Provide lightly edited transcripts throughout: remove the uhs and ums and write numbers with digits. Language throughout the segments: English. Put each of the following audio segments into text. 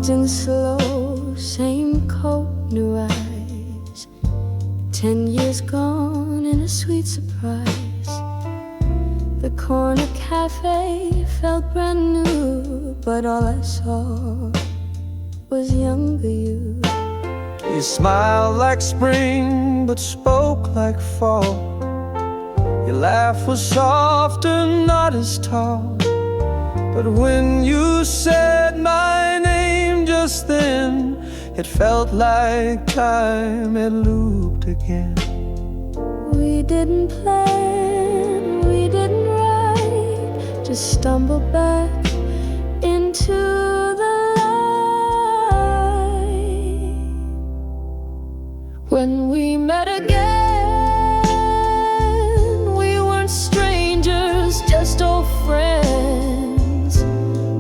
acting slow, same coat, new eyes. 10 years gone and a sweet surprise. The corner cafe felt brand new, but all I saw was younger you. You smiled like spring, but spoke like fall. Your laugh was soft and not as tall. But when you said my name just then, it felt like time had looped again. We didn't plan, we didn't write, just stumbled back into the light. When we met again, we weren't strangers, just old friends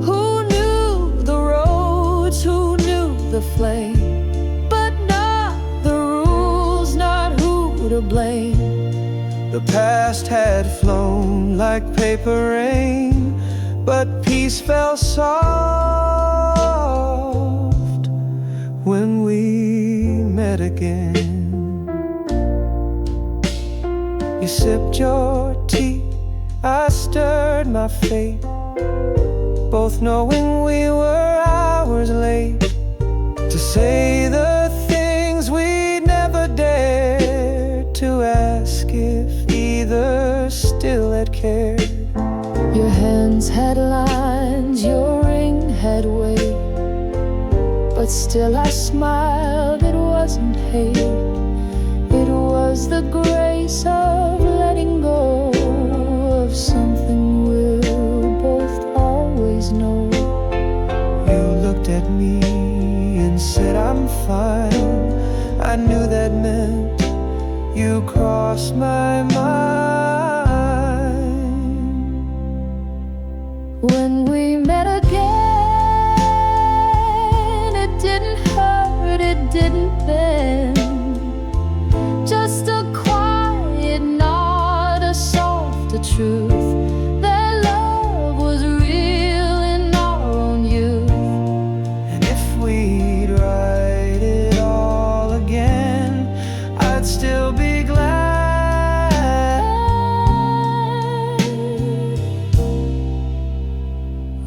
who knew the roads, who knew the flame, but not the rules, not who to blame. The past had flown like paper rain, but peace fell soft when we met again. You sipped your tea, I stirred my fate, both knowing we were hours late to say the things we never dared to ask if either still had cared. Your hands had lines, your ring had weight, but still I smiled, it wasn't hate. It was the grace of letting go of something we'll both always know. You looked at me and said I'm fine. I knew that meant you crossed my mind. When we met again, it didn't hurt, it didn't bend. Just a quiet nod, a softer truth, that love was real in our own youth. And if we'd write it all again, I'd still be glad.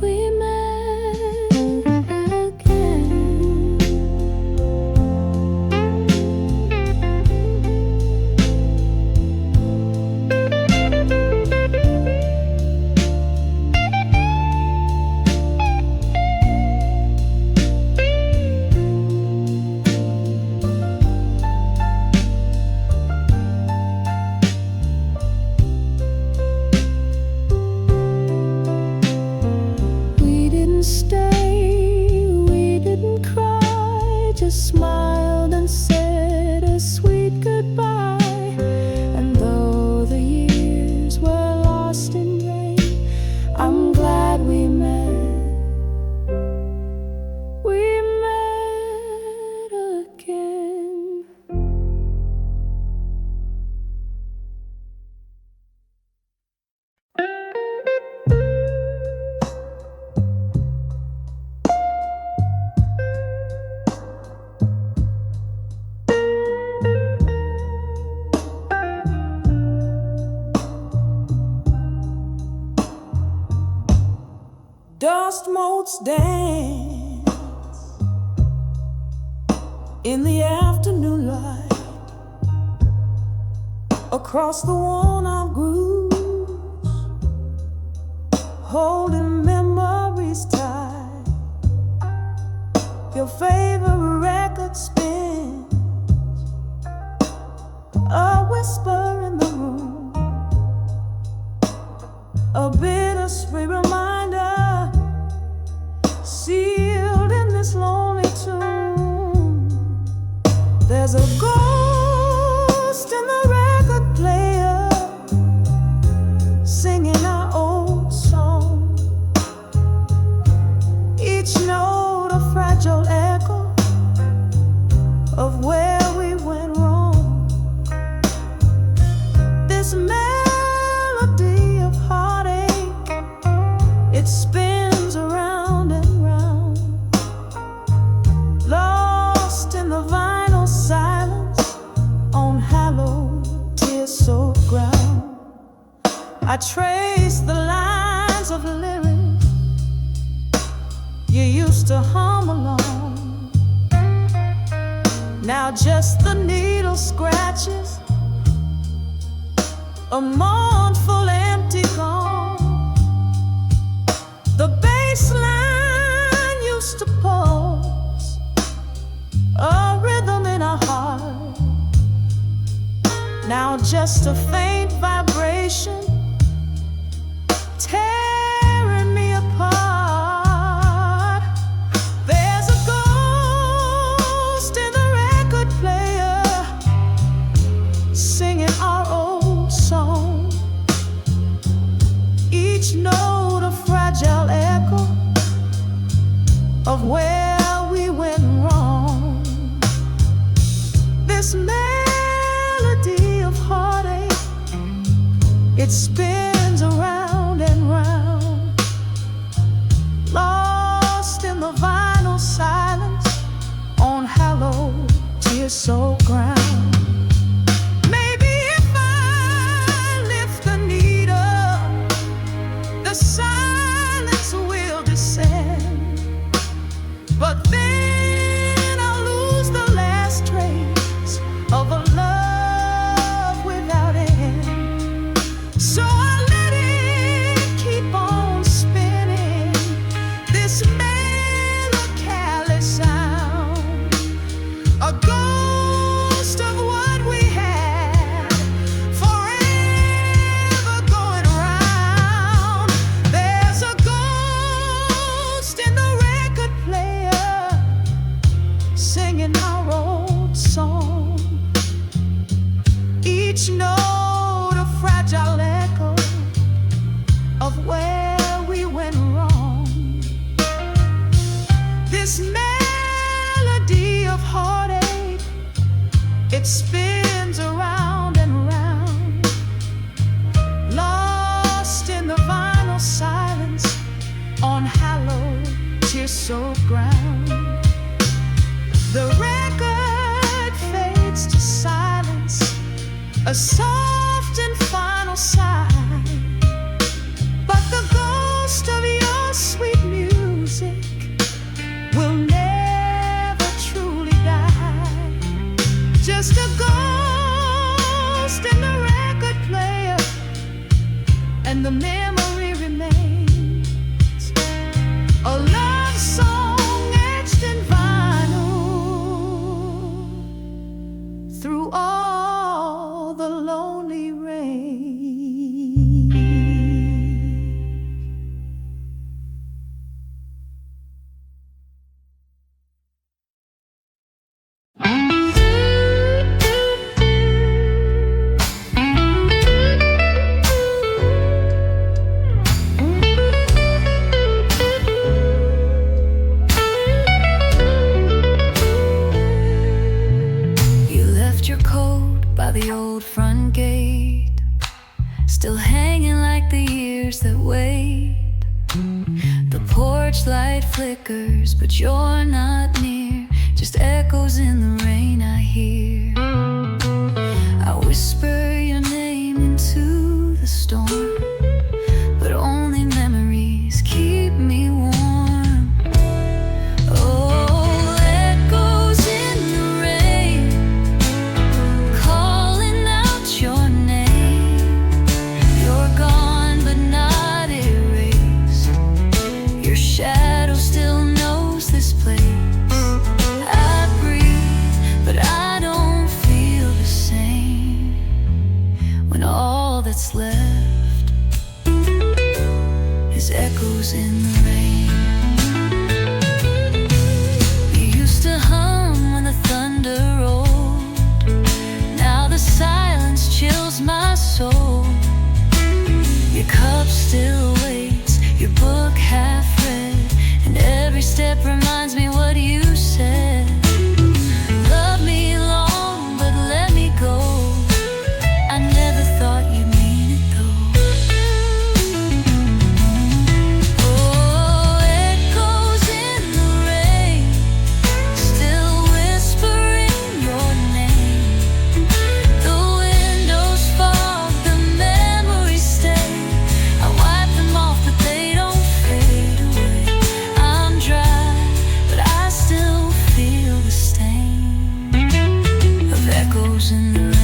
We met again. We didn't stay, we didn't cry, just smiled and said a sweet goodbye. And though the years were lost in rain, I'm glad we met. We met again. Dust motes dance in the afternoon light across the worn-out grooves, holding memories tight. Your favorite record spins, a whisper in the room, a bittersweet reminder sealed in this lonely tomb. There's a ghost in the record player singing our old song, each note a fragile echo of where we went wrong. This melody of heartache, it spins around and round, I trace the lines of lyrics you used to hum along. Now just the needle scratches, a mournful empty gone. The bass line used to pulse, a rhythm in our heart. Now just a faint vibration tearing me apart. There's a ghost in the record player singing our old song. Each note a fragile echo of where we went wrong. This melody of heartache, it spins around and round, lost in the vinyl silence on hallowed tear-soaked ground. Maybe if I lift the needle, the silence will descend, but then I'll lose the last trace of a love without end. So I let it keep on spinning, this melancholy sound, a ghost of what we had, forever going round. There's a ghost in the record player singing our old song. Each note a fragile echo of where we went wrong. This melody of heartache, it spins around and round, lost in the vinyl silence on hallowed tear-soaked ground. The record fades to silence, a soft and final sigh, but the ghost of your sweet music will never truly die. Just a ghost in the record player, and the memory remains a love song etched in vinyl through all the lonely rain. You left your coat by the old front gate, still hanging like the years that wait. The porch light flickers, but you're not near, just echoes in the rain I hear. I whisper your name into the storm, but only memories keep me warm. Oh, echoes in the rain, calling out your name. You're gone but not erased, your shadow still knows this place. I breathe, but I don't feel the same when all that's left is echoes in the rain. You used to hum when the thunder rolled, now the silence chills my soul. Your cup still waits, your book half read, and every step reminds me what you said. Love me long, but let me go. I never thought you'd mean it though. Oh, echoes in the rain, still whispering your name. The windows fog, the memories stay. echoes in the rain.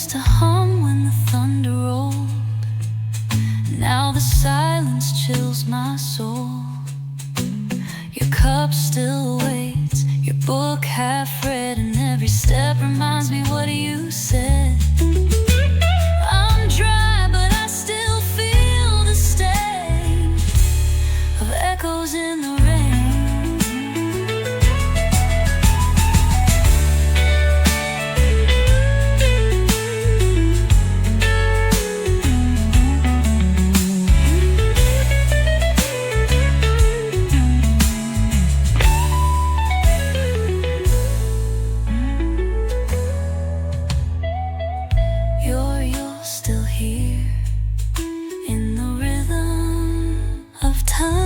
To hum when the thunder rolled. Now the silence chills my soul. Your cup still waits, your book half read, and every step reminds me what you said. I'm dry, but I still feel the stain of echoes in the rain. Still here in the rhythm of time.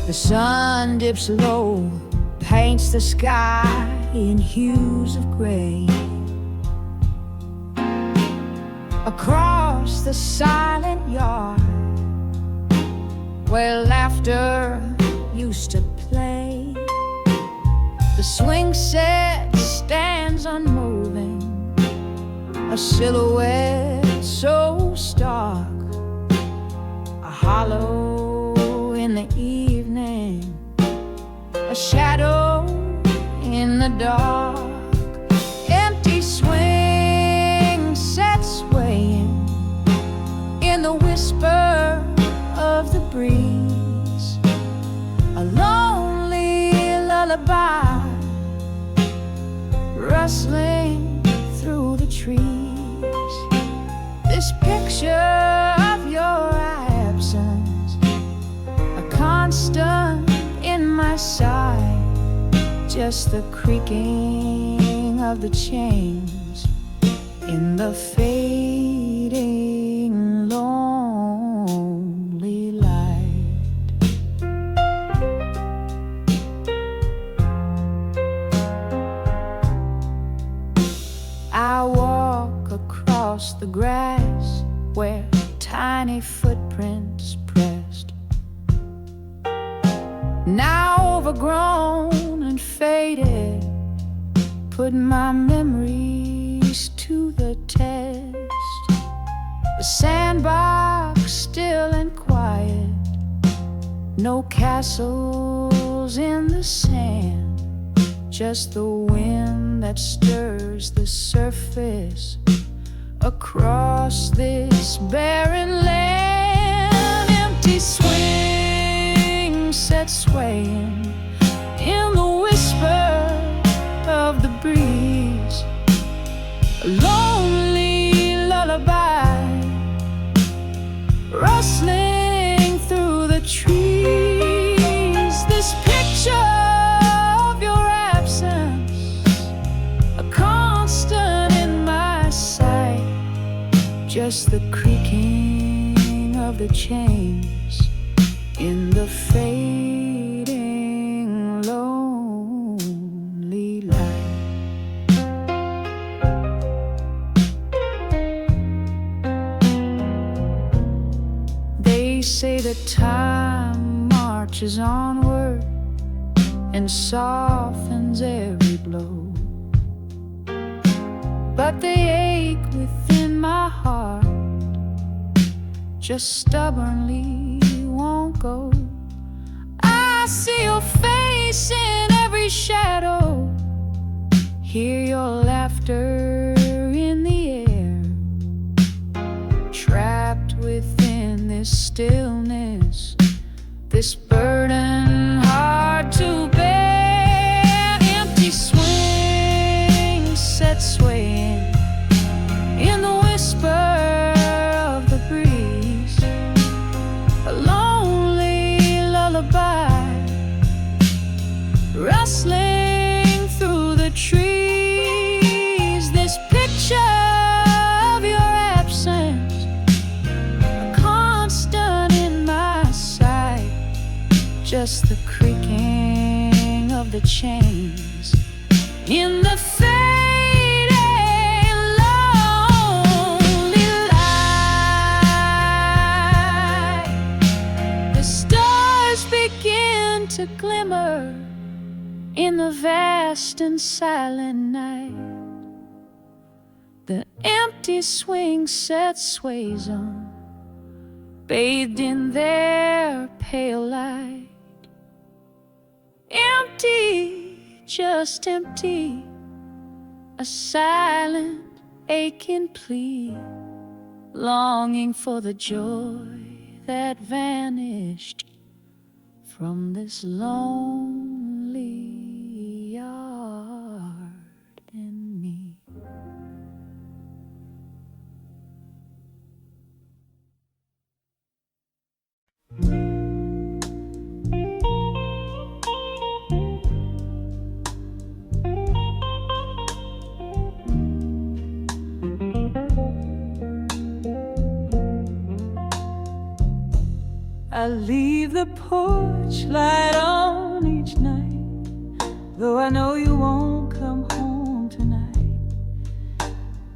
The sun dips low, paints the sky in hues of gray. Across the silent yard where laughter used to play, the swing set stands unmoving, a silhouette so stark, a hollow in the evening, a shadow in the dark. Empty swing set swaying in the whisper of the breeze, a lonely lullaby rustling through the trees. This picture of your absence, a constant in my sight, just the creaking of the chains in the fading lonely light. I walk across the grass where tiny footprints pressed, now overgrown and faded, put my memories to the test. The sandbox still and quiet, no castles in the sand, just the wind that stirs the surface across this barren land. Empty swing set swaying in the whisper of the breeze, a lonely lullaby rustling through the trees. This picture of your absence, a constant in my sight, just the creaking of the chains in the fading lonely light. They say that time marches onward and softens every blow, but the ache within my heart just stubbornly won't go. I see your face in every shadow, hear your laughter in the air, trapped within this stillness, this burden hard to bear. Empty swing set swaying in the whisper of the breeze, a lonely lullaby rustling through the trees. This picture of your absence, a constant in my sight, just the creaking of the chains in the fading lonely light. The stars begin to glimmer in the vast and silent night. The empty swing set sways on, bathed in their pale light. Empty, just empty, a silent, aching plea, longing for the joy that vanished from this lonely yard in me. I leave the porch light on each night, though I know you won't come home tonight.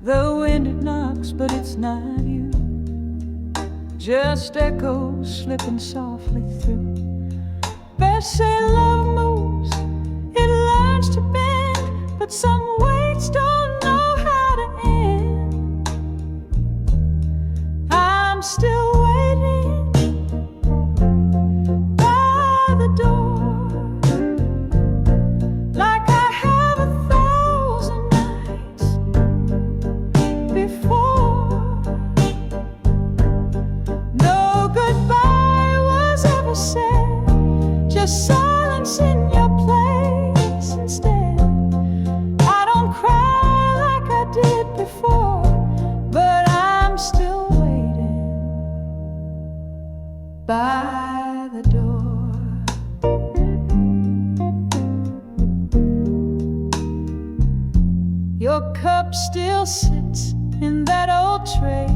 The wind it knocks, but it's not you, just echoes slipping softly through. Best say love moves, it learns to bend, but some weights don't know how to end. I'm still waiting by the door, like I have 1,000 nights before. No goodbye was ever said, just silence in your place instead. I don't cry like I did before, but I'm still waiting by the door. Your cup still sits in that old tray.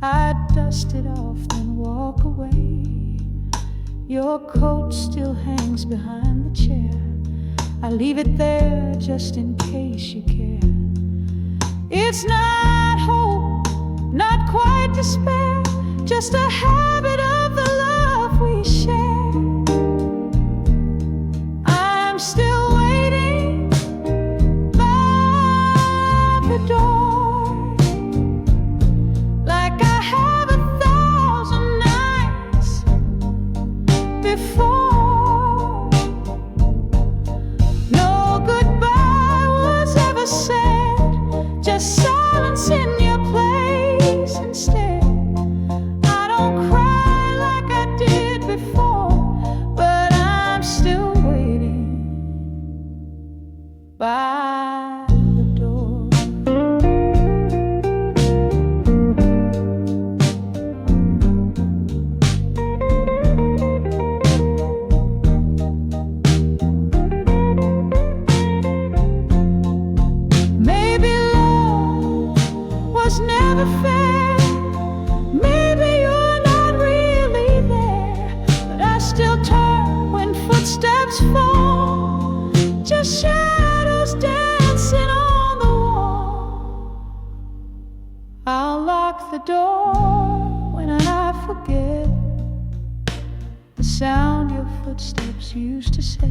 I dust it off and walk away. Your coat still hangs behind the chair. I leave it there just in case you care. It's not hope, not quite despair, just a habit of the love we share. I'm still waiting by the door, like I have 1,000 nights before. No goodbye was ever said, just silence in your place instead. I don't cry like I did before, but I'm still waiting by the door. Maybe love was never fair. Maybe you're not really there, but I still turn when footsteps fall, just shadows dancing on the wall. I'll lock the door when I forget the sound your footsteps used to set,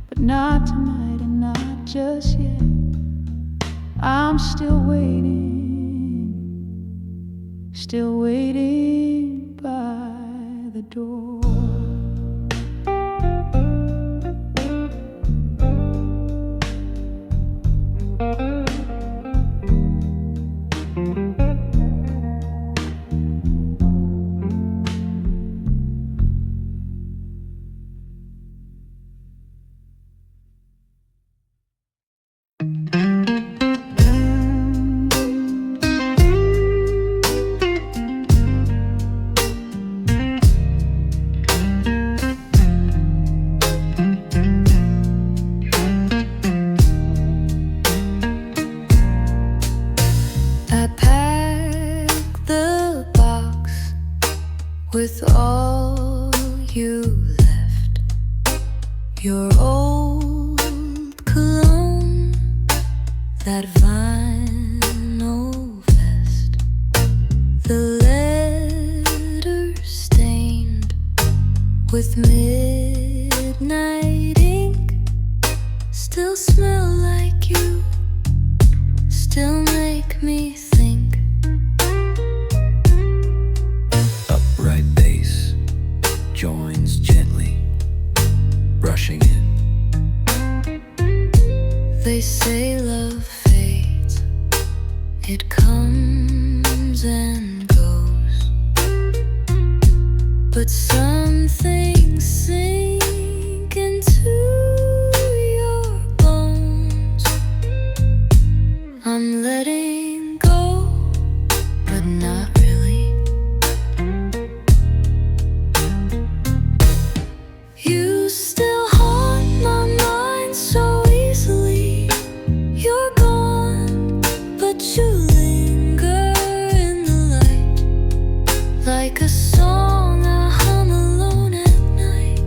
but not tonight and not just yet. I'm still waiting by the door. with all you left. Your old cologne, that vinyl vest, the letter stained with midnight ink, still smell like you, still make me think. Upright bass joins gently, rushing in. They say love fades, it comes and goes, but some things sink into your bones. I'm letting go, but not really. You still haunt my mind so easily. You're gone, but you linger in the light, like a song I hum alone at night.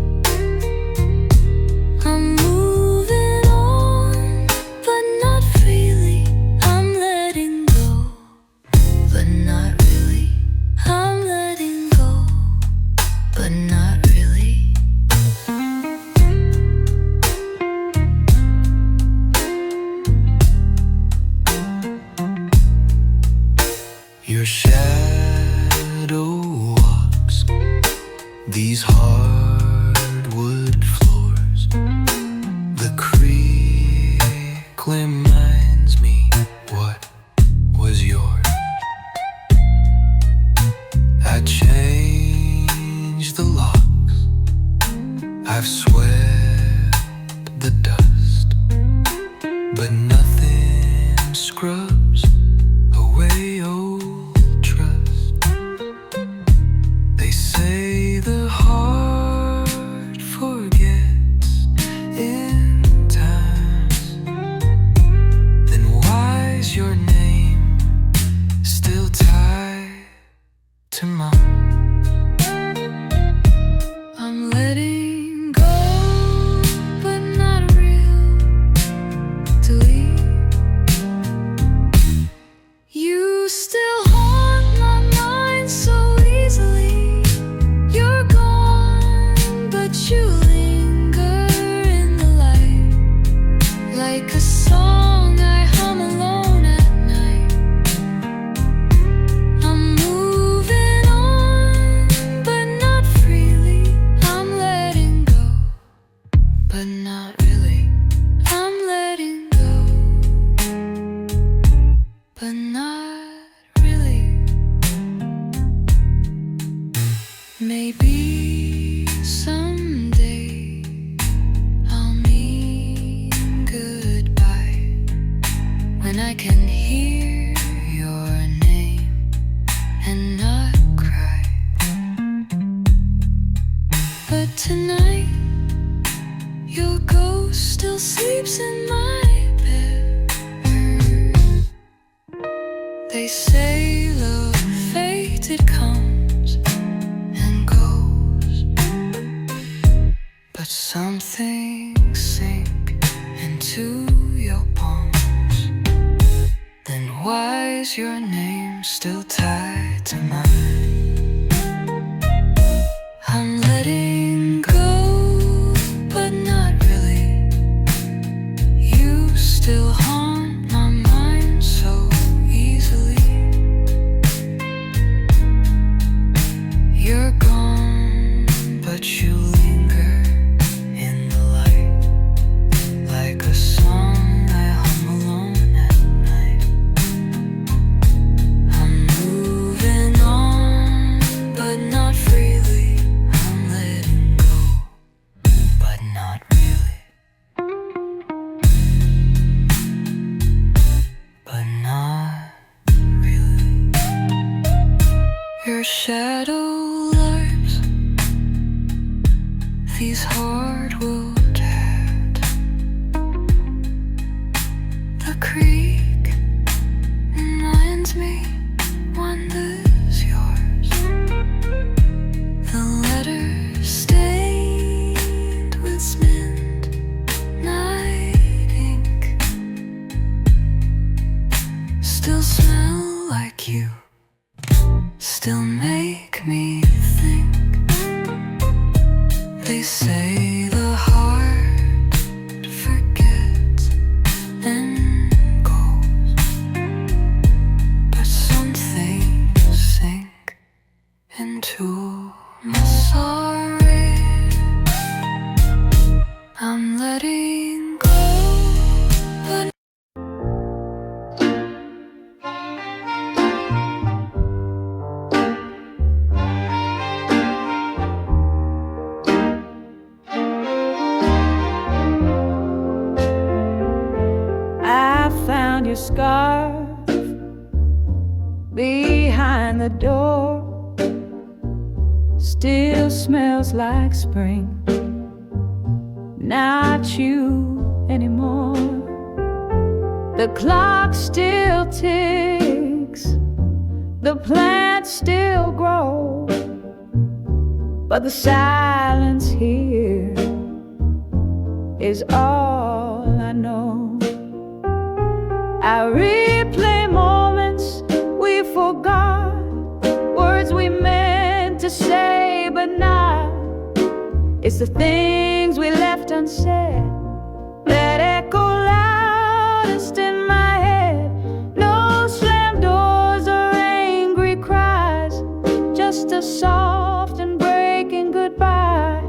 I'm moving on, but not freely. I'm letting go, but not really. I'm letting go, but not really. Your shadow walks these hardwood floors. The creak reminds me what was yours. I changed the locks, I've swept the dust, but nothing scrubs away old trust. They say the heart forgets in time. Then why is your name still tied to mine? I'm letting go, but not real. Delete. You still haunt my mind so easily. You're gone, but you linger in the light, like a song I hum alone at night. I'm moving on, but not freely. I'm letting go, but not really. I'm letting go, but not really. Maybe someday I'll mean goodbye when I can hear your name and not cry. But tonight your ghost still sleeps in my bed. They say love fades, it comes and goes, but some things sink into your bones. Then why is your name still tied to mine? I'm letting go, but not really. You still haunt my mind so easily. You're gone, but you linger in the light, like a song I hum alone at night. I'm moving on, but not freely. I'm letting go, but not really. But not really. Your shadow larps these hardwood hands. The creek reminds me one that's yours. still smell like you, still make me think. They say the heart forgets and goes, but some things sink into my sorry. I'm letting go, but I found your scarf behind the door. Still smells like spring. Not you anymore. The clock still ticks, the plants still grow, but the silence here is all I know. I replay moments we forgot, words we meant to say but not. It's the things we left unsaid that echo loudest in my head. No slammed doors or angry cries, just a soft and breaking goodbye.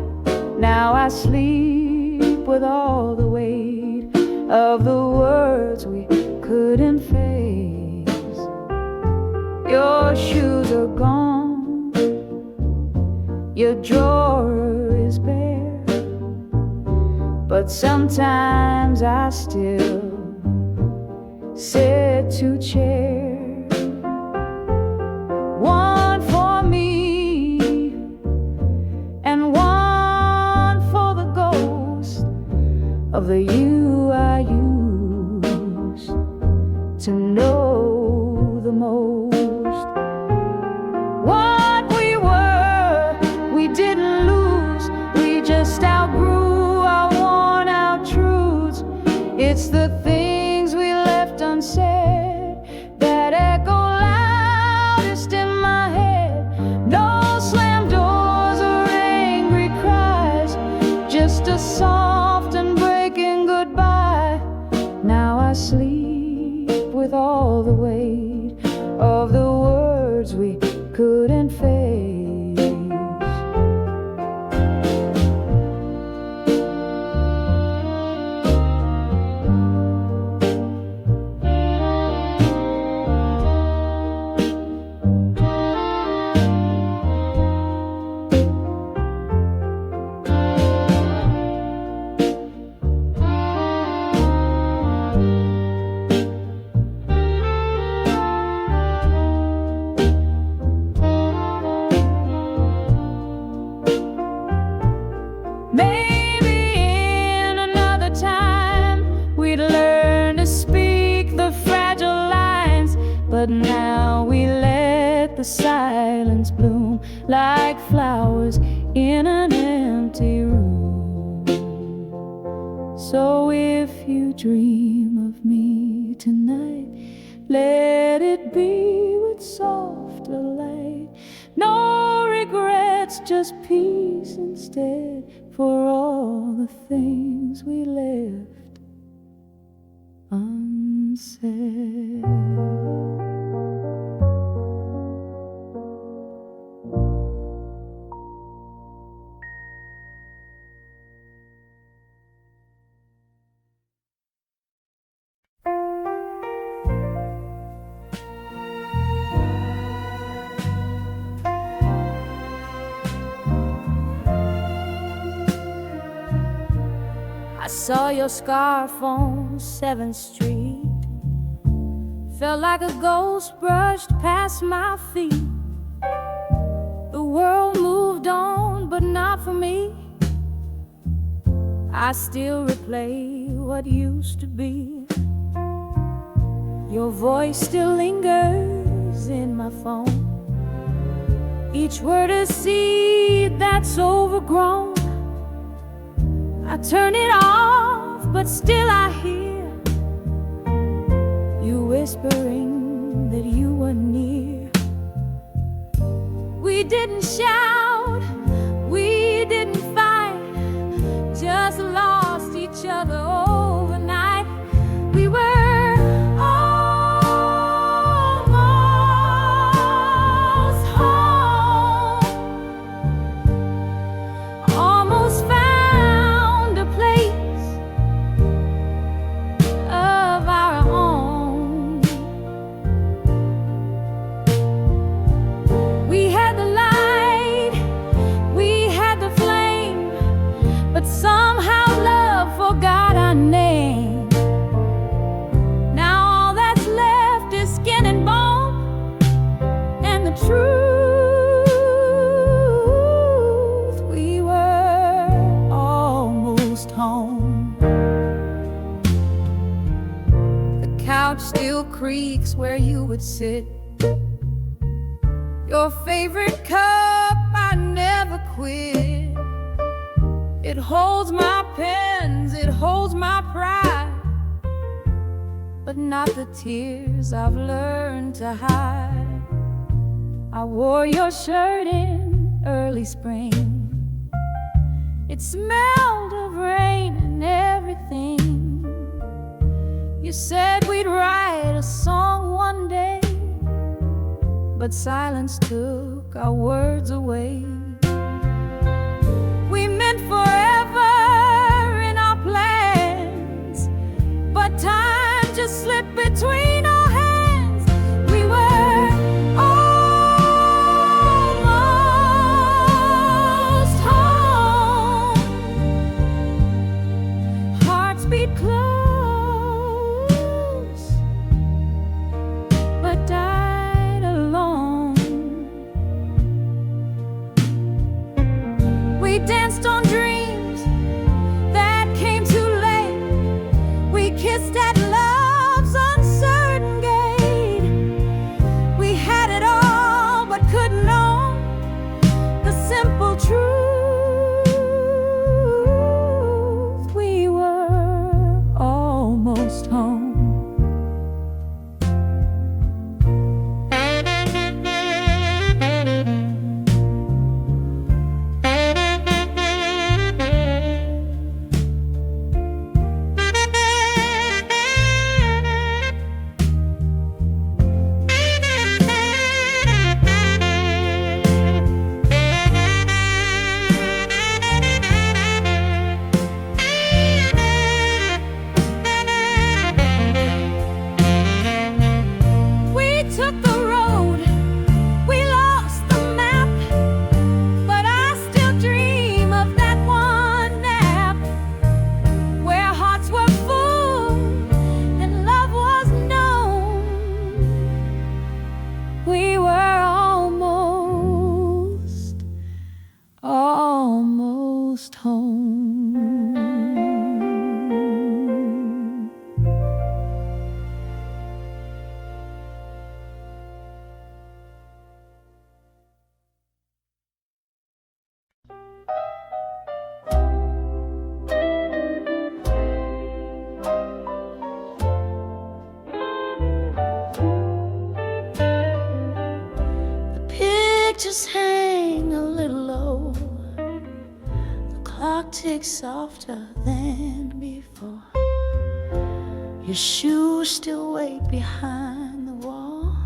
Now I sleep with all the weight of the words we couldn't face. Your shoes are gone, your drawer is bare, but sometimes I still sit to chairs. One for me and one for the ghost of the you I used to know the most. What we were, we didn't lose, we just outgrew our worn out truths. It's the things we left unsaid that echo loudest in my head. No slammed doors or angry cries, just a soft and breaking goodbye. Now I sleep with all the weight of the words we couldn't face. Maybe in another time we'd learn to speak the fragile lines, but now we let the silence bloom like flowers in an empty room. So if you dream of me tonight, let it be with softer light. No regrets, just peace instead, for all the things we left unsaid. I saw your scarf on 7th Street. Felt like a ghost brushed past my feet. The world moved on, but not for me. I still replay what used to be. Your voice still lingers in my phone. Each word a seed that's overgrown. I turn it off, but still I hear you whispering that you were near. We didn't shout, we didn't fight, just lost each other overnight. We were almost home, almost found a place of our own. We had the light, we had the flame, but somehow love forgot our name. Now all that's left is skin and bone, and the truth, we were almost home. The couch still creaks where you would sit. Your favorite cup, I never quit. It holds my pens, it holds my pride, but not the tears I've learned to hide. I wore your shirt in early spring. It smelled of rain and everything. You said we'd write a song one day, but silence took our words away. We meant forever in our plans, but time just slipped between our hands. We were almost home, hearts beat close, but died alone. We danced on dreams that came too late. We kissed at love's uncertain gate. We had it all but couldn't know the simple truth. We were almost home. Took the road, we lost the map, but I still dream of that one nap, where hearts were full and love was known. We were almost home. Pictures hang a little low, the clock ticks softer than before. Your shoes still wait behind the wall,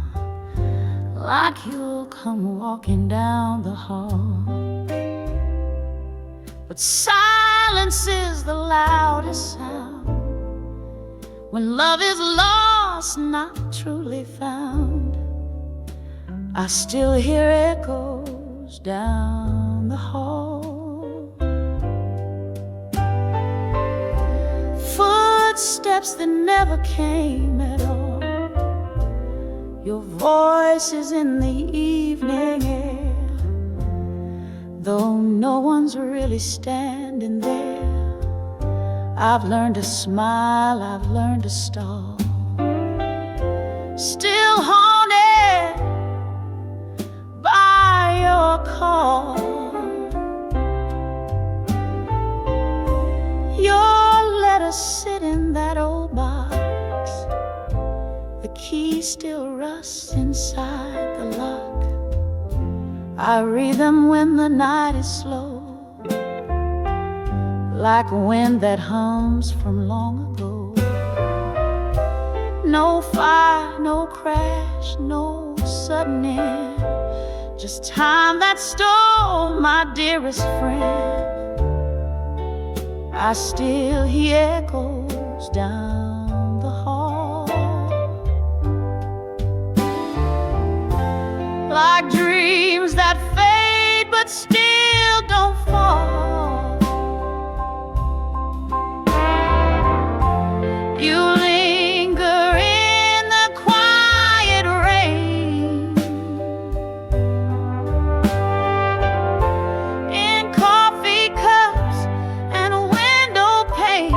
like you'll come walking down the hall. But silence is the loudest sound when love is lost, not truly found. I still hear echoes down the hall, footsteps that never came at all. Your voice is in the evening air, though no one's really standing there. I've learned to smile, I've learned to stall, still haunted by your call. Your letters sit in that old box, The key still rusts inside the lock. I read them when the night is slow, like wind that hums from long ago. No fire, no crash, no sudden end, just time that stole my dearest friend. I still hear echoes down the hall, like dreams that fade but still don't fall. You linger in the quiet rain, in coffee cups and window panes.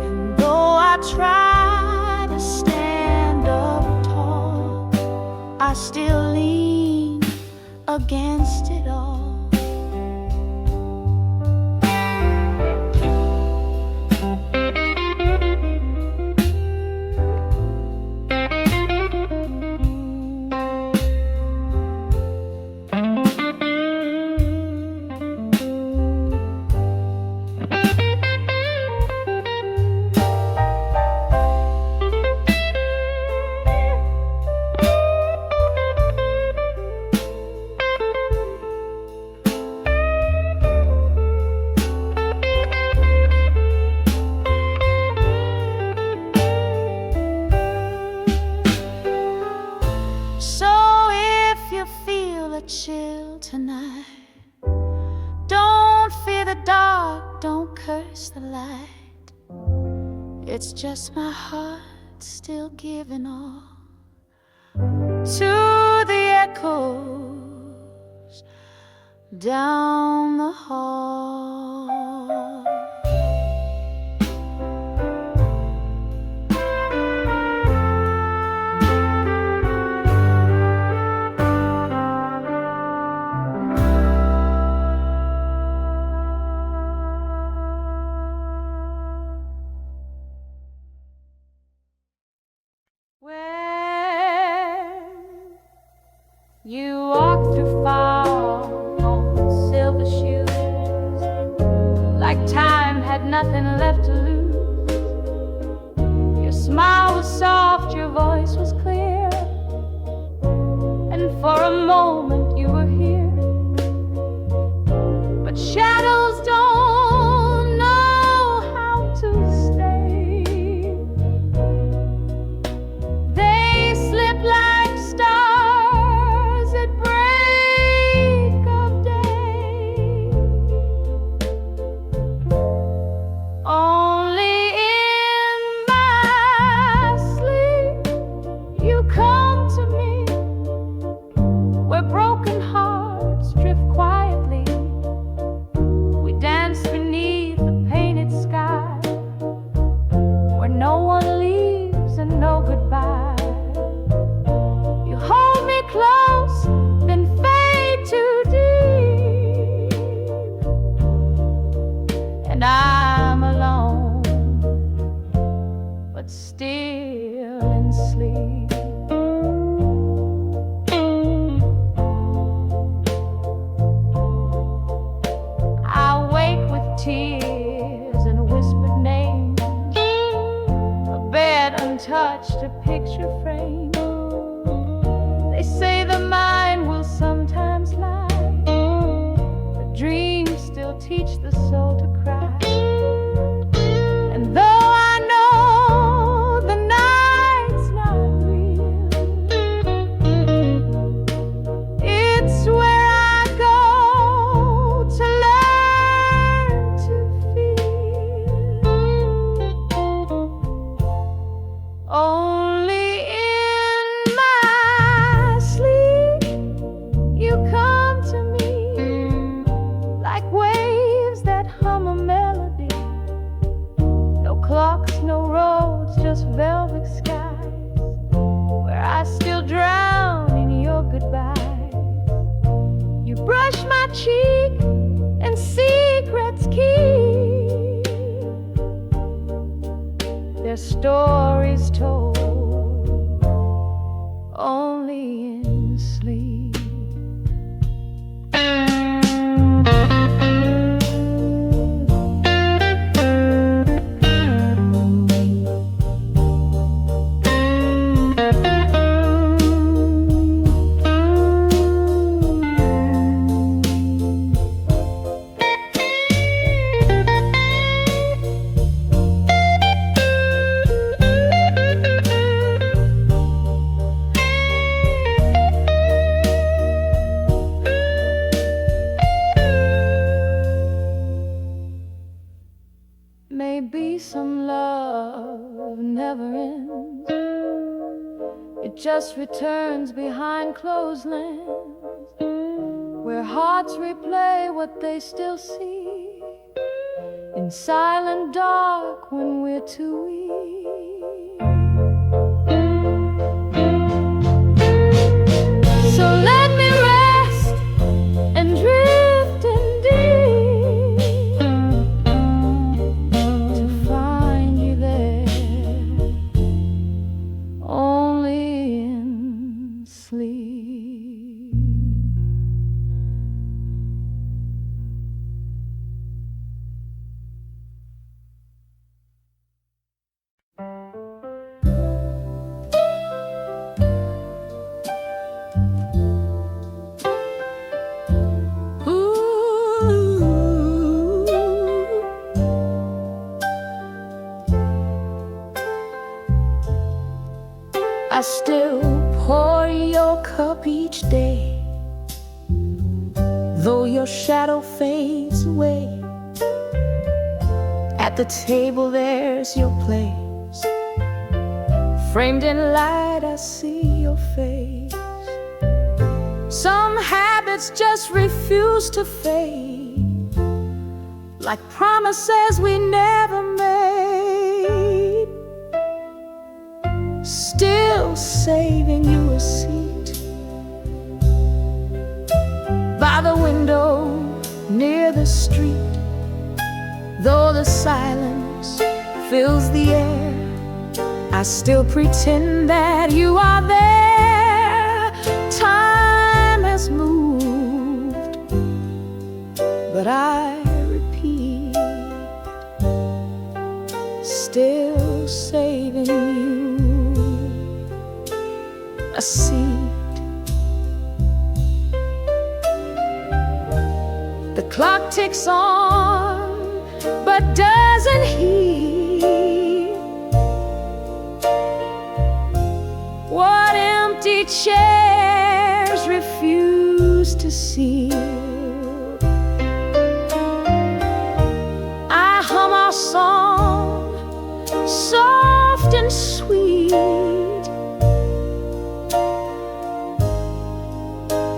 And though I try to stand up tall, I still lean against it all. So if you feel a chill tonight, don't fear the dark, don't curse the light. It's just my heart still giving all to the echoes down the hall. You walk through fog on silver shoes, like time had nothing left to lose. Your smile was soft, your voice was clear, and for a moment you were here. But shadows don't know how to stay. They slip like stars at break of day. Only in my sleep you come to me, where broken hearts drift quietly. We dance beneath the painted sky, where no one leaves and no goodbye. You hold me close, then fade too deep, and I'm alone, but still in sleep. I wake with tears and whispered names, a bed untouched, a picture frame. They say the mind will sometimes lie, but dreams still teach the soul to cry. And though I know the night's not real, it's where I go to learn to feel. Only in my sleep you come to me, like waves that hum a melody. No clocks, no roads, just velvet skies, where I still drown in your goodbyes. You brush my cheek and secrets keep, their stories told only in sleep. Maybe some love never ends, it just returns behind closed lands, where hearts replay what they still see in silent dark when we're too weak. So let me rest and drift in deep to find you there only in sleep. I still pour your cup each day, though your shadow fades away. At the table there's your place, framed in light I see your face. Some habits just refuse to fade, like promises we never made. Still saving you a seat by the window near the street, though the silence fills the air. I still pretend that you are there. Time has moved, but I repeat, still saving you a seat. The clock ticks on, but doesn't heed what empty chairs refuse to see. I hum our song, soft and sweet,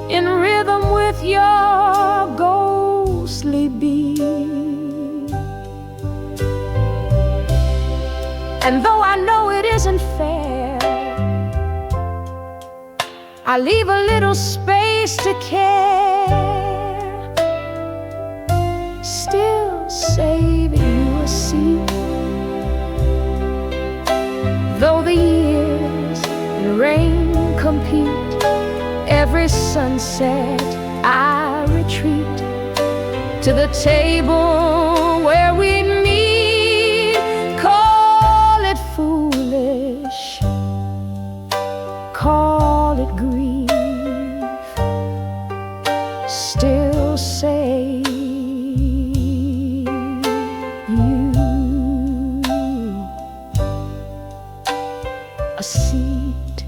in rhythm with your ghostly beat. And though I know it isn't fair, I leave a little space to care, still saving you a seat. Though the years and rain compete, every sunset I retreat to the table where we meet. Call it foolish, call it grief, still save you a seat.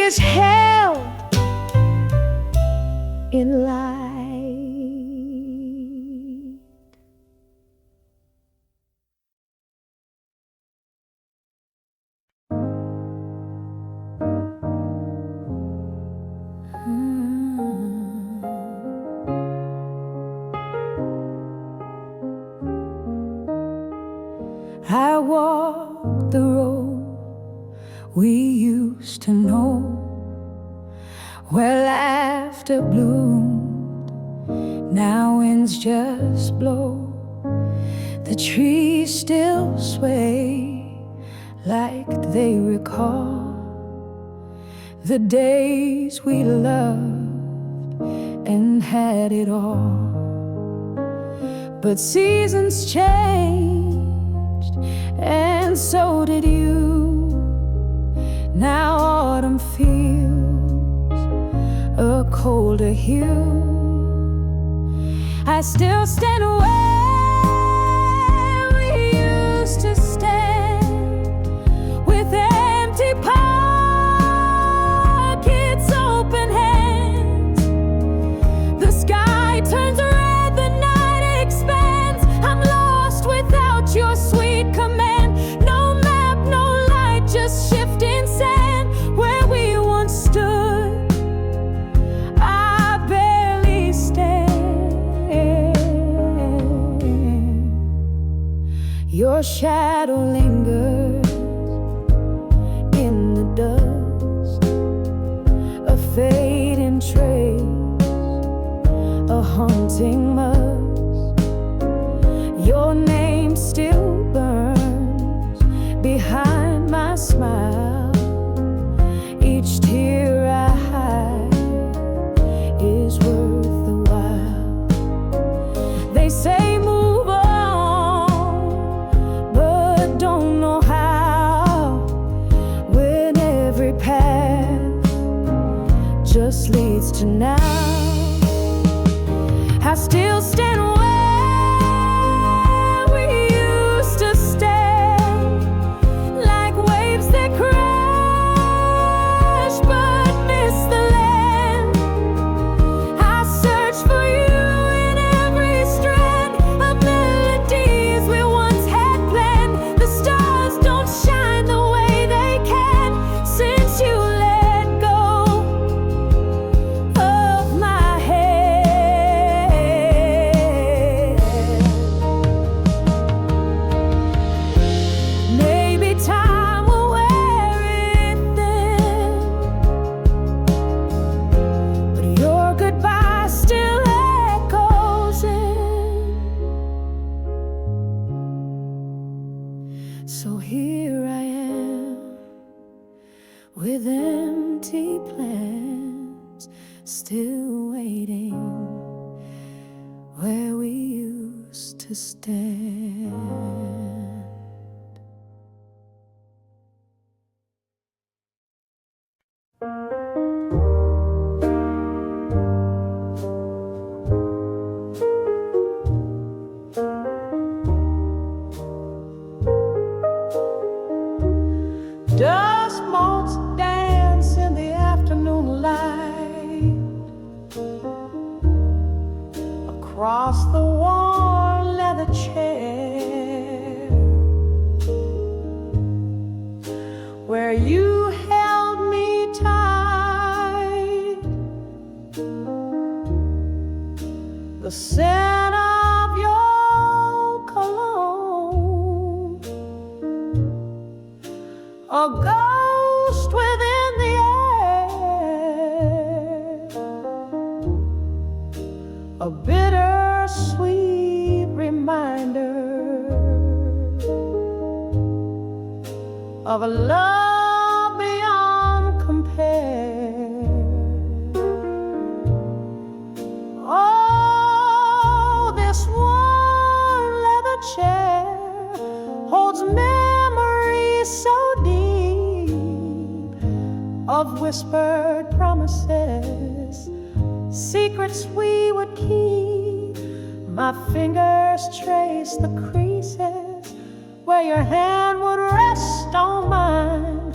is held in light. I walk the road we used to know, where laughter bloomed, now winds just blow. The trees still sway like they recall the days we loved and had it all. But seasons changed, and so did you. Now autumn feels a colder hue. I still stand where we used to stand, with empty pockets, open hands. The sky turns red, the night expands. I'm lost without your sweet command. No map, no light, just shifting sand. Where we once stood, I barely stand. Your shadow lingers in the dust, a fading trace, a haunting must. Your name still burns behind my smile. Each tear I hide is worth the while. They say move on, but don't know how, when every path just leads to now. I still stand where we used to stand, like waves that crash but miss the land. I search for you in every strand of melodies we once had planned. The stars don't shine the way they can since you let go of my head. Maybe time will wear it thin, but your goodbye still echoes in. So here I am, with empty plans, still waiting where we used to stand. Dust motes dance in the afternoon light across the worn leather chair where you held me tight. The scent of your cologne, a ghost within the air, a bittersweet reminder of a love beyond compare. Oh, this one leather chair holds memories so deep of whispered promises, secrets we would keep. My fingers trace the creases where your hand would rest on mine,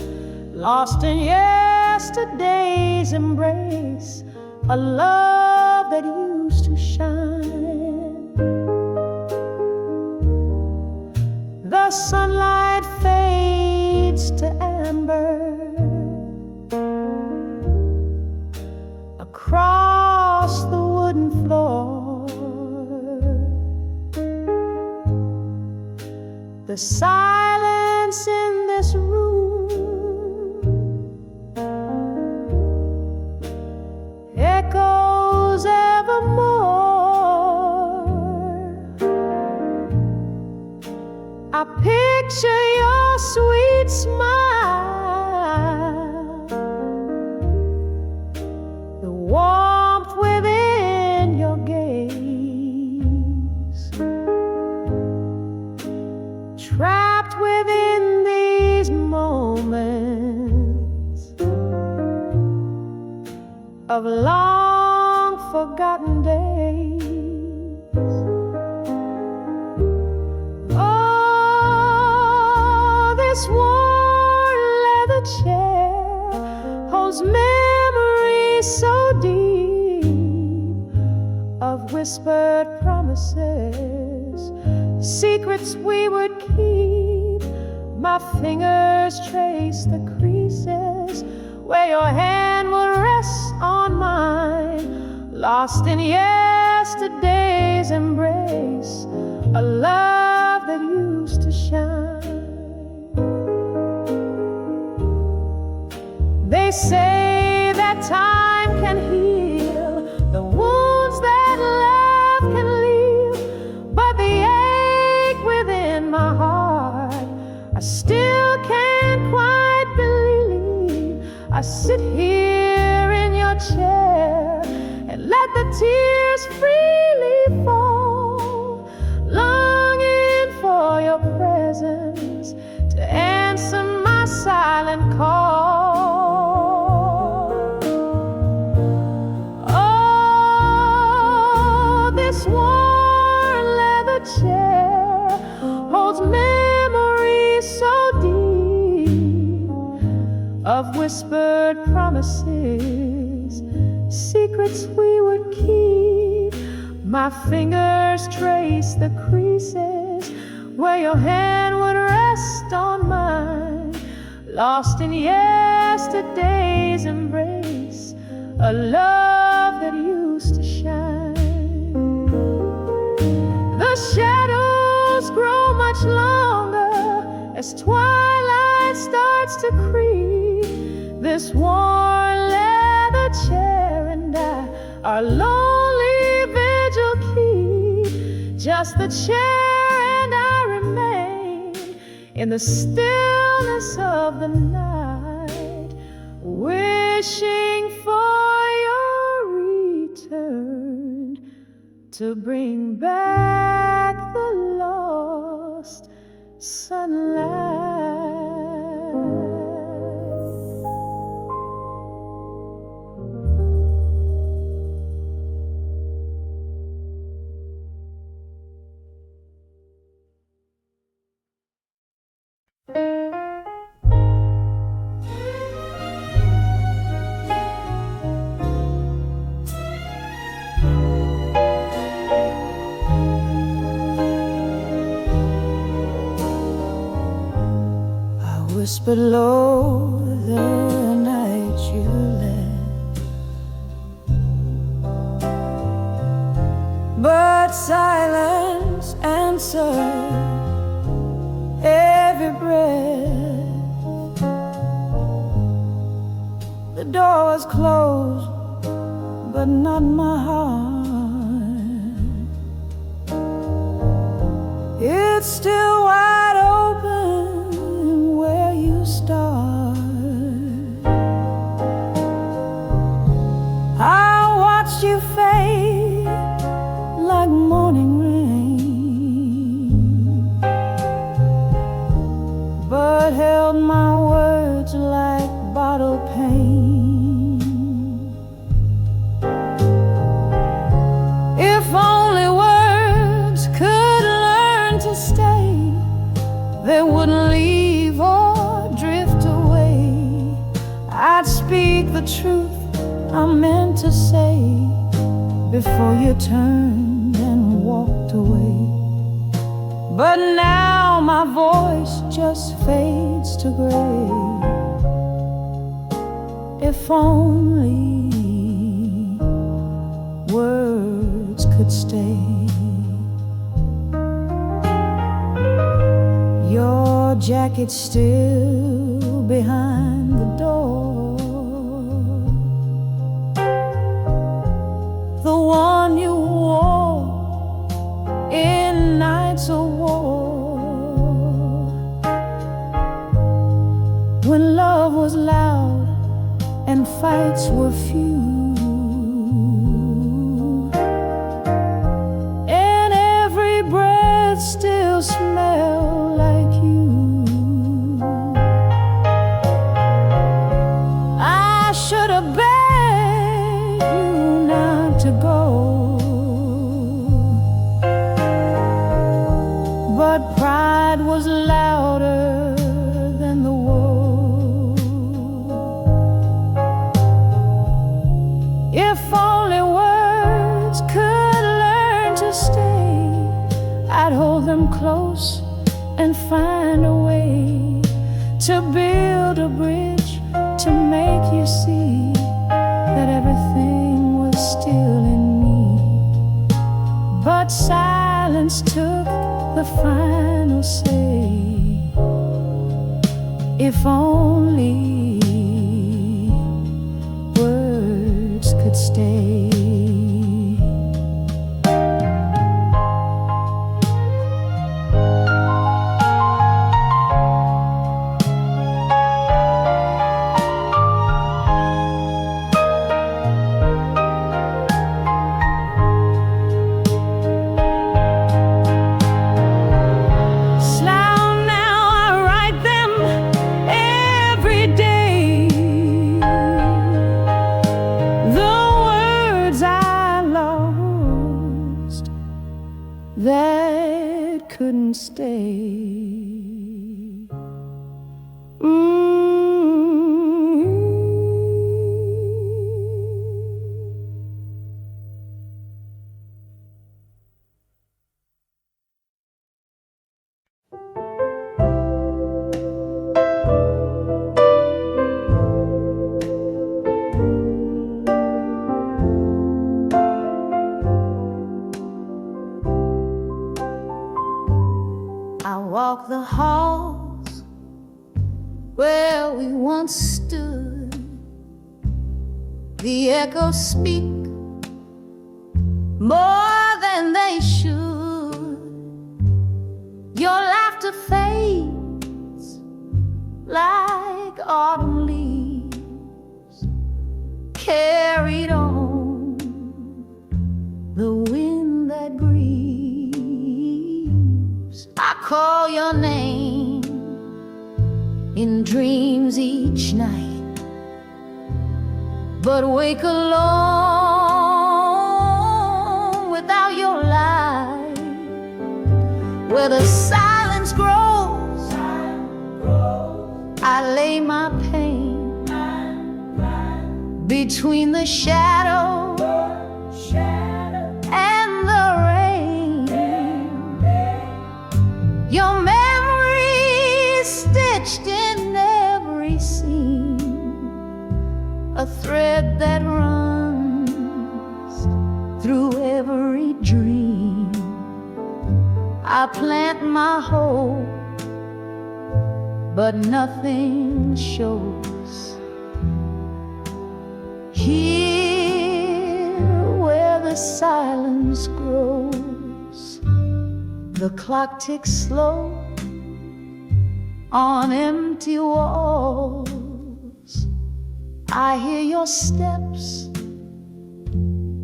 lost in yesterday. yesterday's embrace, a love that used to shine. The sunlight fades to amber across the wooden floor. The silence in this room echoes evermore. I picture your sweet smile, the warmth within your gaze, trapped within these moments of long forgotten days. Oh, this worn leather chair holds memories so deep of whispered promises, secrets we would keep. My fingers trace the creases where your hand would rest on mine, lost in yesterday's embrace, a love that used to shine. They say that time can heal the wounds that love can leave, but the ache within my heart I still can't quite believe. I sit here in your chair and let the tears freely fall, longing for your presence to answer my silent call. Oh, this worn leather chair holds memories so deep of whispered promises, secrets we would keep. My fingers trace the creases where your hand would rest on mine, lost in yesterday's embrace, a love that used to shine. The shadows grow much longer as twilight starts to creep. This worn leather chair and I, our lonely vigil keep. Just the chair and I remain in the stillness of the night, wishing for your return to bring back the lost sunlight. Whispered low the night you left, but silence answered every breath. The door was closed, but not my heart. It's still wide open where you start. I watched you fade like morning rain, but held my words like bottled pain. If only words could learn to stay, they wouldn't leave or drift away. I'd speak the truth I meant to say before you turned and walked away. But now my voice just fades to gray. If only words could stay. Your jacket's still behind the door, the one you wore in nights of war, when love was loud and fights were few, and every breath still smelled like you. I should have begged you not to go, but pride was louder than the world. If only words could learn to stay, I'd hold them close and find a way to build a bridge to make you see that everything was still in me. But silence took the final say. If only words could stay. That couldn't stay. I walk the halls where we once stood. The echoes speak more than they should. Your laughter fades like autumn leaves carried on the wind that grieves. I call your name in dreams each night, but wake alone without your light. Where the silence grows, I lay my pain between the shadow and the rain. Your memory is stitched in every seam, a thread that runs through every dream. I plant my hope, but nothing shows. Here where the silence grows, the clock ticks slow on empty walls. I hear your steps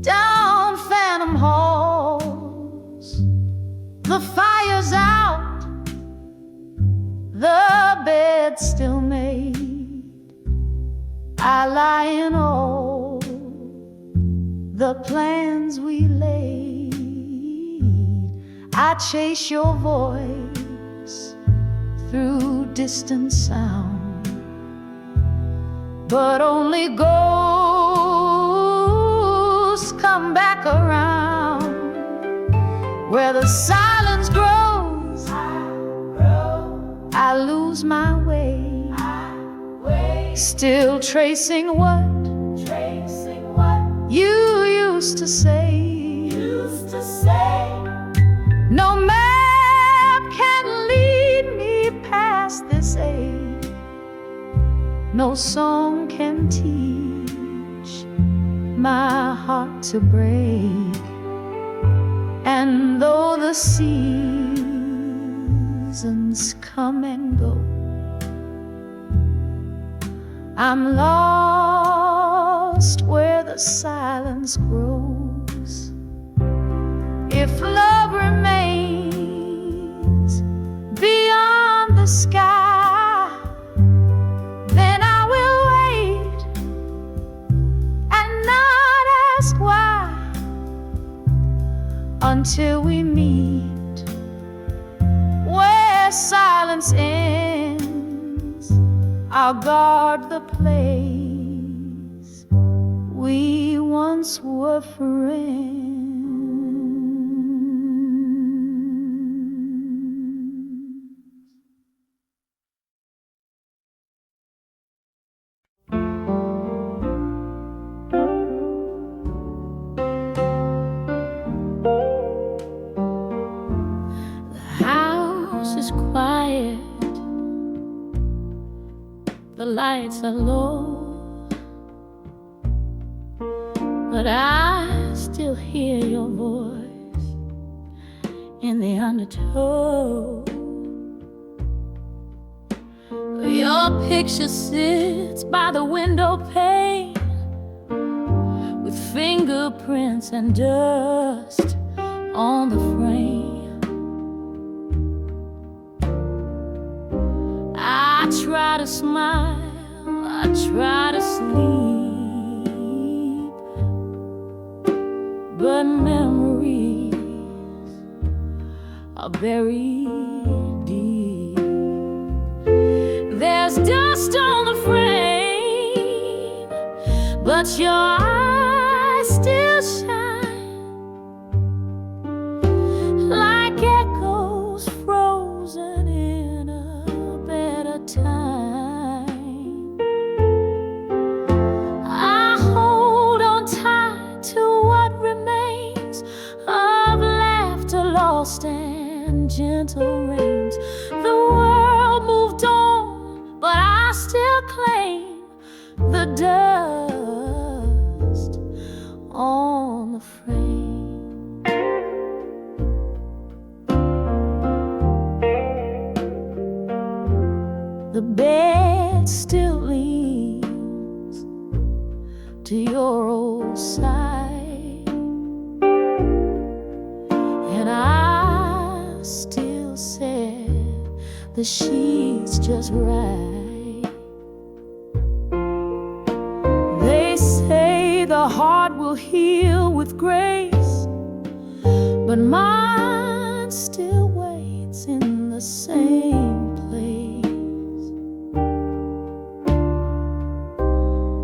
down phantom halls. The fire's out, the bed's still made. I lie in all the plans we laid. I chase your voice through distant sound, but only ghosts come back around. Where the silence grows, I lose my way, still tracing what you used to say. No map can lead me past this age, no song can teach my heart to break. And though the seasons come and go, I'm lost where the silence grows. If love remains beyond the sky, then I will wait and not ask why, until we meet where silence ends. I'll guard the place we once were friends. Is quiet, the lights are low, but I still hear your voice in the undertow. Your picture sits by the window pane with fingerprints and dust on the frame. I try to smile, I try to sleep, but memories are buried deep. There's dust on the frame, but your eyes still shine like echoes frozen in a better time. I hold on tight to what remains of laughter lost and gentle rains. The world moved on, but I still claim the dust on the frame. The bed still leans to your old side, and I still said the sheets just right. They say the heart will heal with grace, but mine still waits in the same place.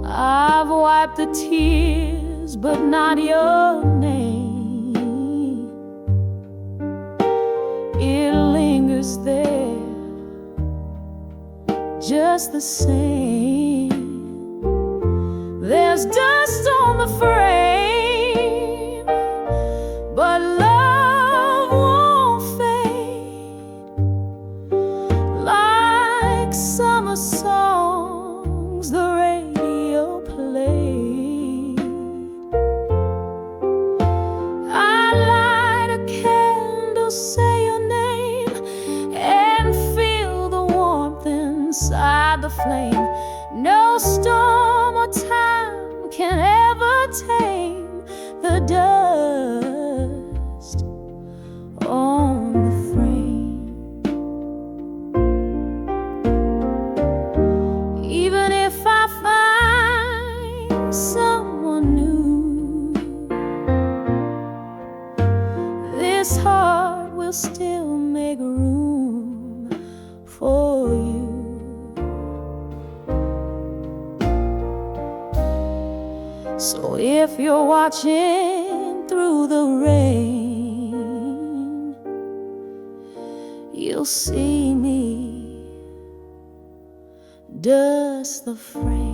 I've wiped the tears, but not your name. It lingers there, just the same. There's dust on the frame, but love won't fade. Like summer songs the radio played, I light a candle, say your name, and feel the warmth inside the flame. No storm or time can ever tame the dust on the frame. Even if I find someone new, this heart will still make room for you. So if you're watching through the rain, you'll see me dust the frame.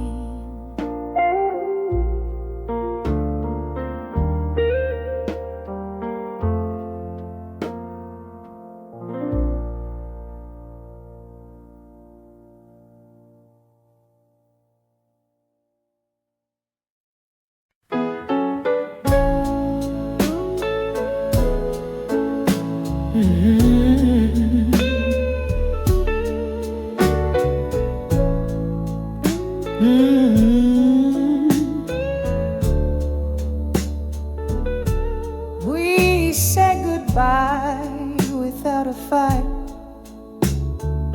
We said goodbye without a fight.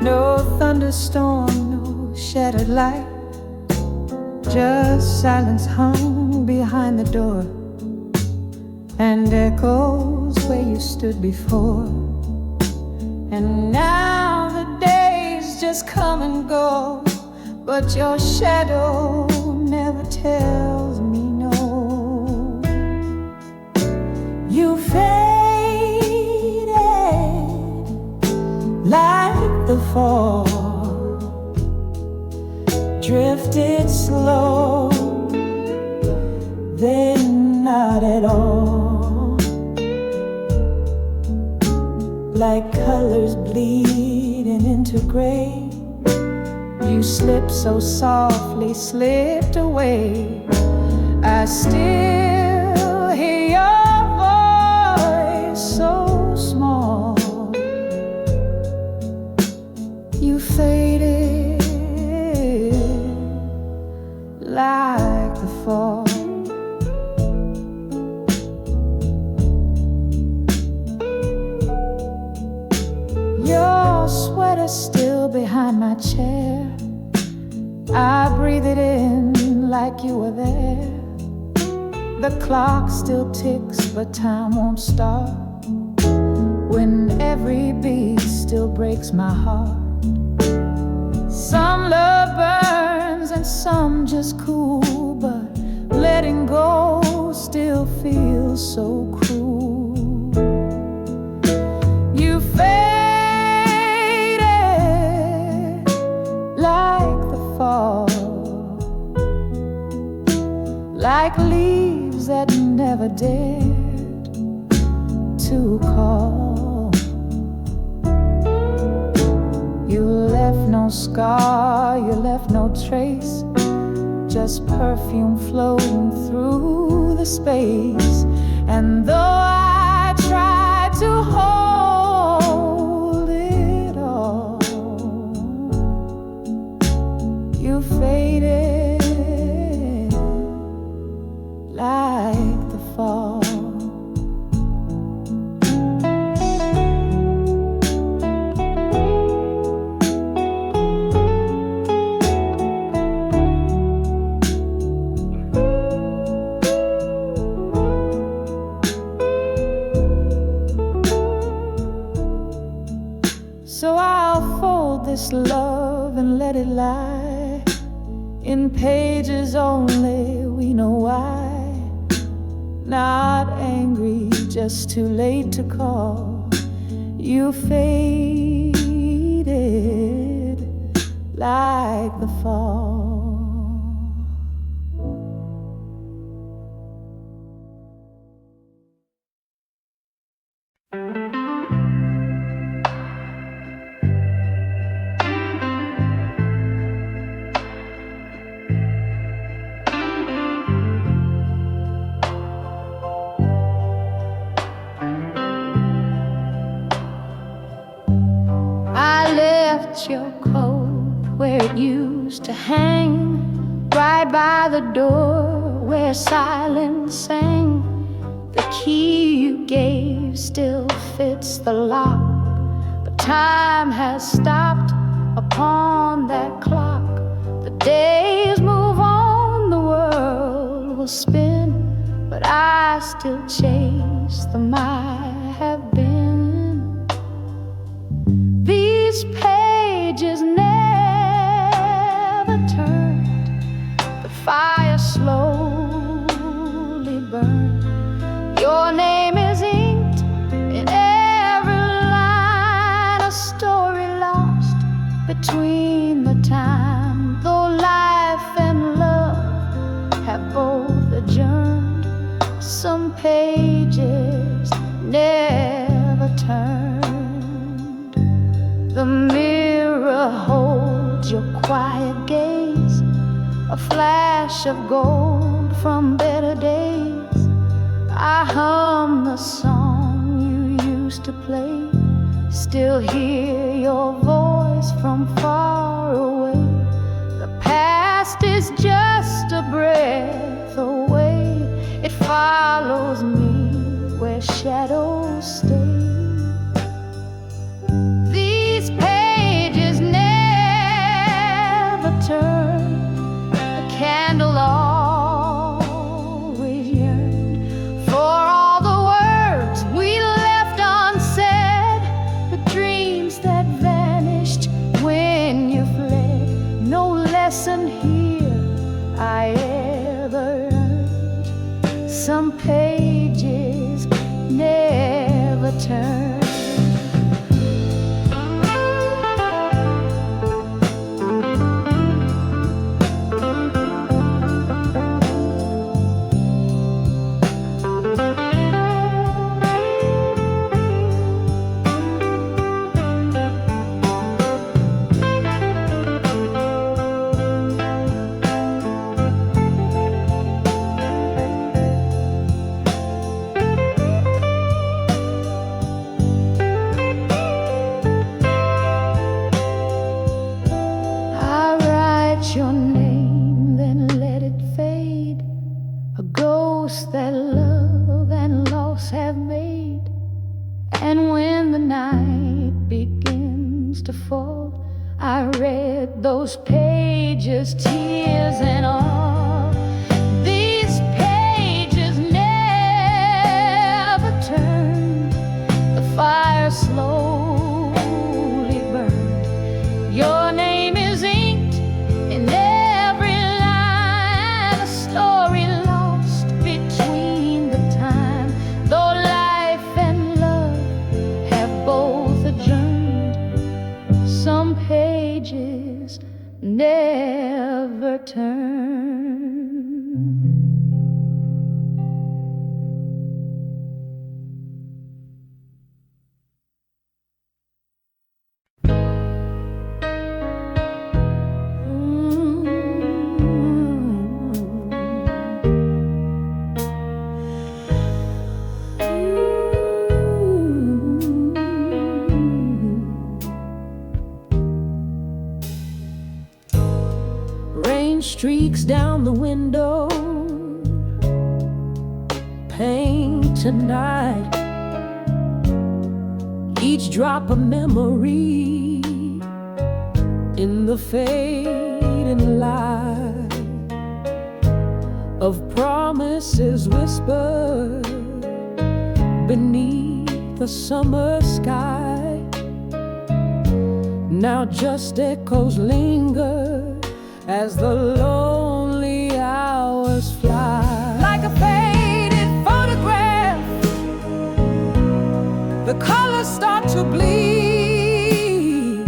No thunderstorm, no shattered light. Just silence hung behind the door, and echoes where you stood before. And now the days just come and go, but your shadow never tells me no. You faded like the fall, drifted slow, then not at all. Like colors bleeding into gray, you slipped so softly, slipped away. I still hear your voice so small. You faded like the fall. Your sweater still behind my chair. I breathe it in like you were there. The clock still ticks, but time won't stop when every beat still breaks my heart. Some love burns and some just cool, but letting go still feels so cruel. You faded like the fall, like leaves that never dared to call. You left no scar, you left no trace, just perfume floating through the space. And though I tried to hold it all, you faded like the fall. So I'll fold this love and let it lie in pages only we know why. Not angry, just too late to call. You faded like the fall. I left your coat where it used to hang, right by the door where silence sang. The key you gave still fits the lock, but time has stopped upon that clock. The days move on, the world will spin, but I still chase the might have been. These pages never turned, the fire slow quiet gaze, a flash of gold from better days. I hum the song you used to play, still hear your voice from far away. The past is just a breath away, it follows me where shadows stay. These pages never turn, the candle always yearned for all the words we left unsaid, the dreams that vanished when you fled. No lesson here I ever learned, some pages never turn. Your name, then let it fade, a ghost that love and loss have made. And when the night begins to fall, I read those pages, tears and all. These pages never turn, the fire slowly burned. Your name is inked in every line, a story lost between the time. Though life and love have both adjourned, some pages never turn. Rain streaks down the window, paint tonight, each drop a memory in the fading light of promises whispered beneath the summer sky. Now just echoes linger as the lonely hours fly. Like a faded photograph, the colors start to bleed,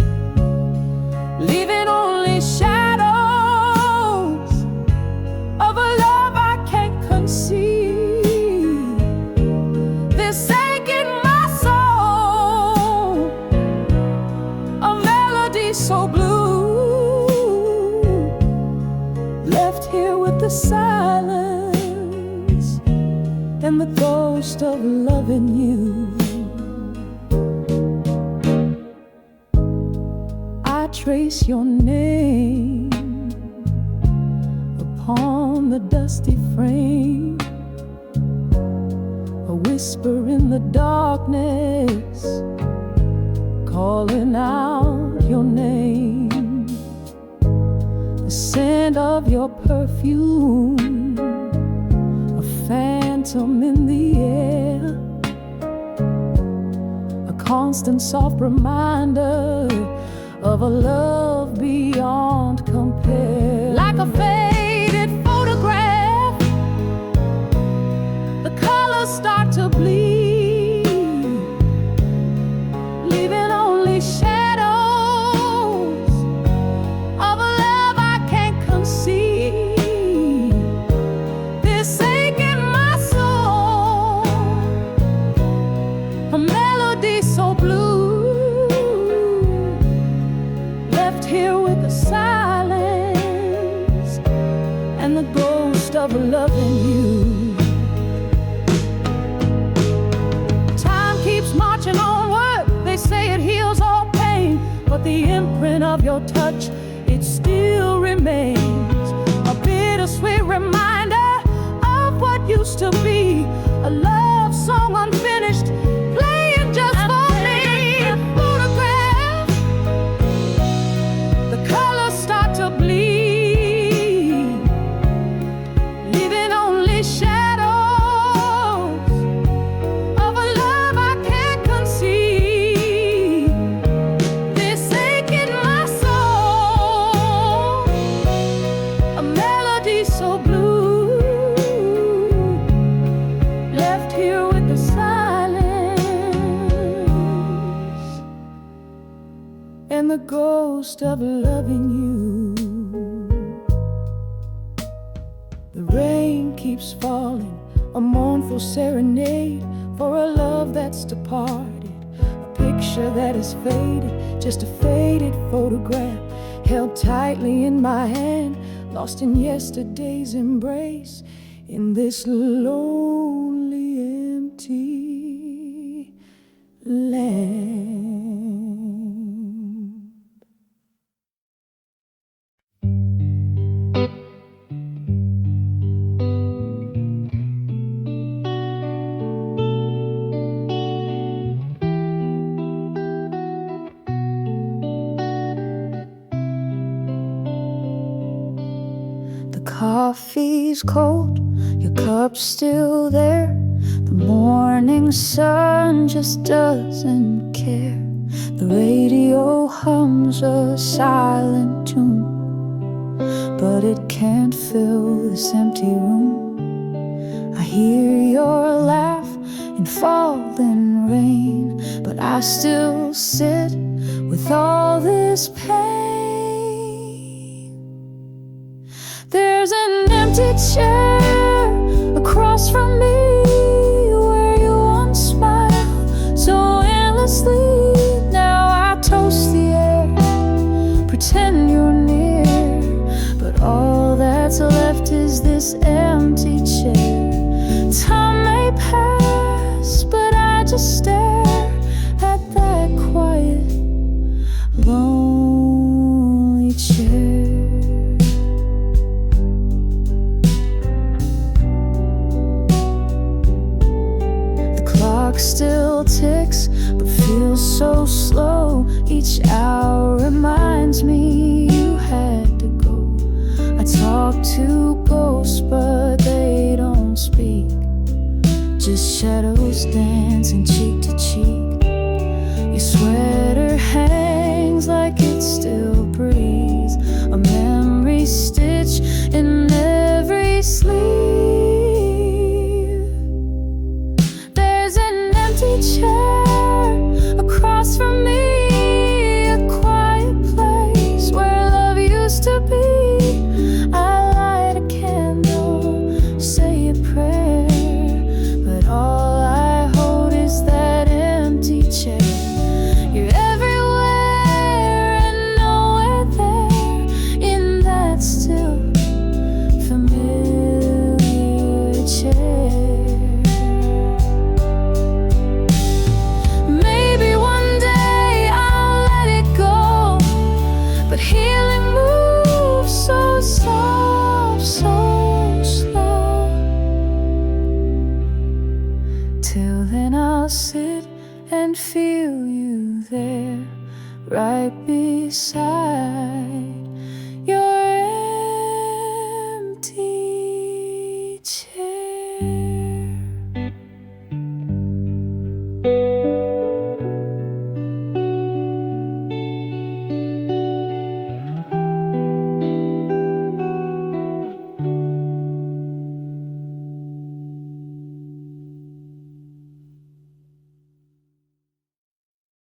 leaving only shadows of a love I can't conceive. This ache in my soul, a melody so blue, left here with the silence and the ghost of loving you. I trace your name upon the dusty frame, a whisper in the darkness, calling out your name. The scent of your perfume, a phantom in the air, a constant soft reminder of a love beyond compare. Like a faded photograph, the colors start to bleed, leaving only shadows of a love I can't conceive. This ache in my soul, a melody so blue, left here with the silence of loving you. Time keeps marching onward. They say it heals all pain, but the imprint of your touch, it still remains. A bittersweet reminder of what used to be. A love song unfinished, playing just for me. Photograph, the colors start to bleed, leaving only shadows of a love I can't conceive. This ache in my soul, a melody so blue, left here with the silence and the ghost of loving you. The rain keeps falling, a mournful serenade for a love that's departed, a picture that is faded, just a faded photograph held tightly in my hand, lost in yesterday's embrace, in this lonely, empty land. The coffee's cold, your cup's still there. The morning sun just doesn't care. The radio hums a silent tune, but it can't fill this empty room. I hear your laugh in falling rain, but I still sit with all this pain. There's an empty chair across from me, where you once smiled so endlessly. Now I toast the air, pretend you're near, but all that's left is this empty chair. Time may pass, but I just stare at that quiet, lonely chair. Still ticks, but feels so slow. Each hour reminds me you had to go. I talk to ghosts, but they don't speak, just shadows dancing cheek to cheek. Your sweater hangs like it's still